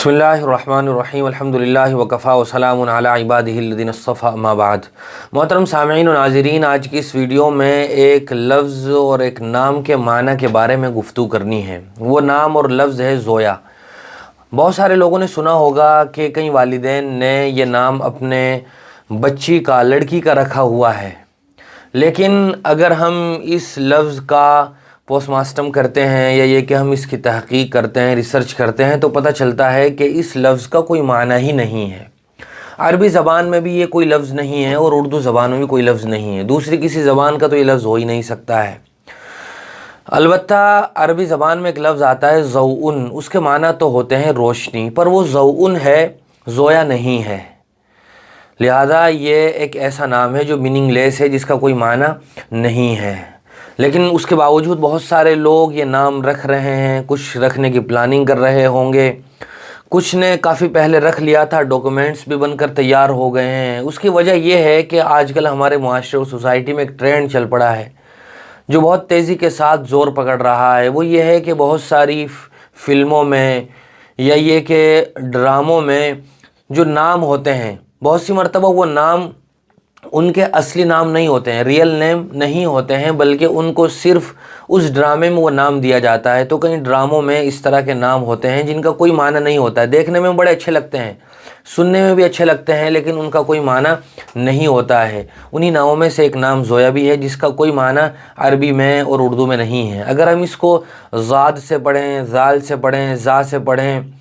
बिस्मिल्लाहिर्रहमानिर्रहीम अल्हम्दुलिल्लाहि वकफ़ा वसलामुन अला इबादिहिल्लज़ीना इस्तफ़ा अम्मा बाद। मोहतरम सामईन व नाज़रीन, आज की इस वीडियो में एक लफ्ज़ और एक नाम के माना के बारे में गुफ्तगू करनी है। वो नाम और लफ्ज़ है ज़ोया। बहुत सारे लोगों ने सुना होगा कि कई वालिदैन ने ये नाम अपने बच्ची का, लड़की का रखा हुआ है, लेकिन अगर हम इस लफ्ज़ का पोस्टमार्टम करते हैं या ये कि हम इसकी तहक़ीक़ करते हैं, रिसर्च करते हैं, तो पता चलता है कि इस लफ्ज़ का कोई माना ही नहीं है। अरबी ज़बान में भी ये कोई लफ्ज़ नहीं है और उर्दू ज़बान में भी कोई लफ्ज़ नहीं है। दूसरी किसी ज़बान का तो ये लफ्ज़ हो ही नहीं सकता है। अलबत्ता अरबी ज़बान में एक लफ्ज़ आता है ज़ौउन, उसके माना तो होते हैं रोशनी, पर वो ज़ौउन है, ज़ोया नहीं है। लिहाजा ये एक ऐसा नाम है जो मीनिंगलेस है, जिसका कोई माना नहीं है। लेकिन उसके बावजूद बहुत सारे लोग ये नाम रख रहे हैं, कुछ रखने की प्लानिंग कर रहे होंगे, कुछ ने काफ़ी पहले रख लिया था, डॉक्यूमेंट्स भी बनकर तैयार हो गए हैं। उसकी वजह यह है कि आजकल हमारे मुआशरे और सोसाइटी में एक ट्रेंड चल पड़ा है जो बहुत तेज़ी के साथ ज़ोर पकड़ रहा है। वो ये है कि बहुत सारी फ़िल्मों में या ये कि ड्रामों में जो नाम होते हैं, बहुत सी मरतबा वो नाम उनके असली नाम नहीं होते हैं, रियल नेम नहीं होते हैं, बल्कि उनको सिर्फ़ उस ड्रामे में वो नाम दिया जाता है। तो कई ड्रामों में इस तरह के नाम होते हैं जिनका कोई माना नहीं होता है। देखने में बड़े अच्छे लगते हैं, सुनने में भी अच्छे लगते हैं, लेकिन उनका कोई माना नहीं होता है। उन्हीं नामों में से एक नाम ज़ोया भी है, जिसका कोई माना अरबी में और उर्दू में नहीं है। अगर हम इसको ज़ाद से पढ़ें, ज़ाल से पढ़ें, ज़ा से पढ़ें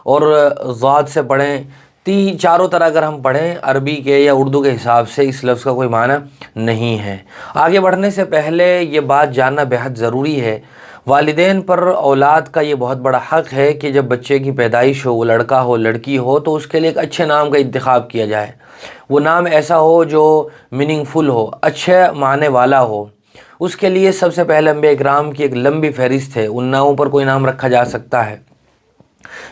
और ज़ाद से पढ़ें, चारों तरह अगर हम पढ़ें अरबी के या उर्दू के हिसाब से, इस लफ्ज़ का कोई माना नहीं है। आगे बढ़ने से पहले ये बात जानना बेहद ज़रूरी है, वालिदैन पर औलाद का ये बहुत बड़ा हक़ है कि जब बच्चे की पैदाइश हो, वो लड़का हो लड़की हो, तो उसके लिए एक अच्छे नाम का इंतखाब किया जाए। वो नाम ऐसा हो जो मीनिंगफुल हो, अच्छे माने वाला हो। उसके लिए सबसे पहले अंबिया इकराम की एक लंबी फहरिस्त है, उन नामों पर कोई नाम रखा जा सकता है,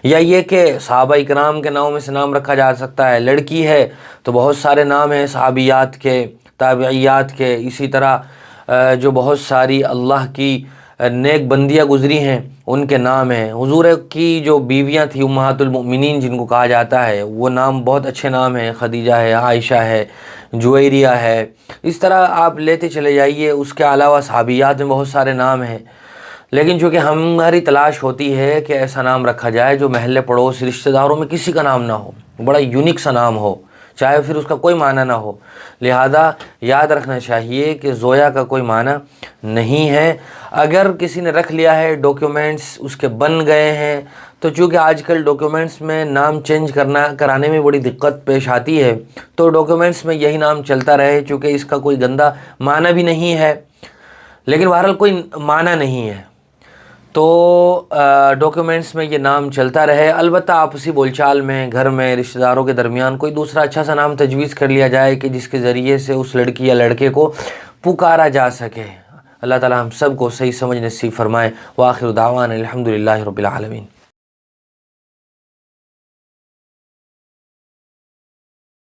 या ये कि सहाबा इकराम के नामों में से नाम रखा जा सकता है। लड़की है तो बहुत सारे नाम हैं सहाबियात के, ताबियात के, इसी तरह जो बहुत सारी अल्लाह की नेक बंदियाँ गुज़री हैं उनके नाम हैं। हुज़ूर की जो बीवियाँ थी उम्महातुल मोमिनीन जिनको कहा जाता है, वो नाम बहुत अच्छे नाम हैं, खदीजा है, आयशा है, जुवैरिया है। इस तरह आप लेते चले जाइए। उसके अलावा सहाबियात में बहुत सारे नाम हैं, लेकिन चूँकि हमारी तलाश होती है कि ऐसा नाम रखा जाए जो महल्ले पड़ोस रिश्तेदारों में किसी का नाम ना हो, बड़ा यूनिक सा नाम हो, चाहे फिर उसका कोई माना ना हो। लिहाजा याद रखना चाहिए कि ज़ोया का कोई माना नहीं है। अगर किसी ने रख लिया है, डॉक्यूमेंट्स उसके बन गए हैं, तो चूँकि आजकल डॉक्यूमेंट्स में नाम चेंज कराने में बड़ी दिक्कत पेश आती है, तो डॉक्यूमेंट्स में यही नाम चलता रहे, चूँकि इसका कोई गंदा माना भी नहीं है, लेकिन बहरहाल कोई माना नहीं है, तो डॉक्यूमेंट्स में ये नाम चलता रहे। अलबत्ता आपसी बोलचाल में, घर में, रिश्तेदारों के दरमियान कोई दूसरा अच्छा सा नाम तजवीज़ कर लिया जाए कि जिसके ज़रिए से उस लड़की या लड़के को पुकारा जा सके। अल्लाह ताला हम सब को सही समझ नसीब फरमाए। व आखिर दावाना अल्हम्दुलिल्लाहि रब्बिल आलमीन।